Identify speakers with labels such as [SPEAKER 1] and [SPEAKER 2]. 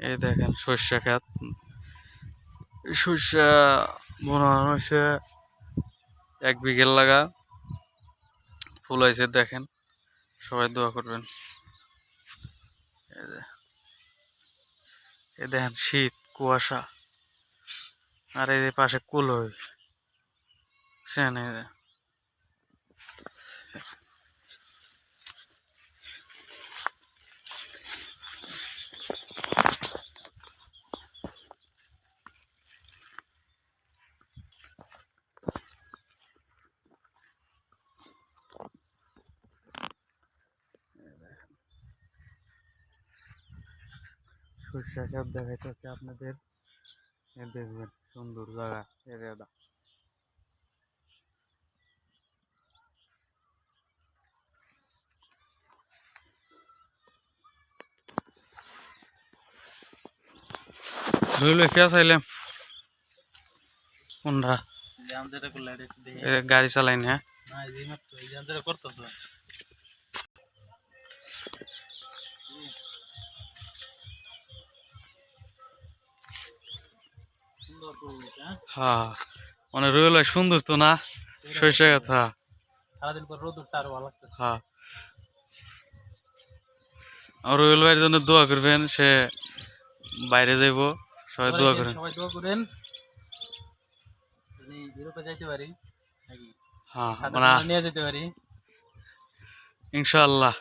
[SPEAKER 1] এই দেখেন সর্ষে ক্ষেত, সর্ষে মনে হচ্ছে 1 বিঘের লাগা ফুল হয়েছে। দেখেন, সবাই দোয়া করবেন। এই যে, এই দেখেন শীত কুয়াশা, আর এই যে পাশে কুল হয়েছে। সর্ষে ক্ষেত দেখাইতেছে আপনাদের, দেখবেন সুন্দর জায়গা এরিয়াটা। রইল কে চাইলাম কোনটা গাড়ি চালাই না। হ্যাঁ, মানে রইল সুন্দর তো না সর্ষে কথা।
[SPEAKER 2] সারাদিন পর রোদ উঠছে, আরো ভালো লাগতেছে।
[SPEAKER 1] হ্যাঁ, আর রইল ভাইয়ের জন্য দোয়া করবেন, সে বাইরে যাইব, সবাই দোয়া করেন।
[SPEAKER 2] সবাই দোয়া করেন ইউরোপে যাইতে পারি নাকি,
[SPEAKER 1] হ্যাঁ,
[SPEAKER 2] সাথে
[SPEAKER 1] মানে
[SPEAKER 2] নিয়ে যেতে পারি
[SPEAKER 1] ইনশাআল্লাহ।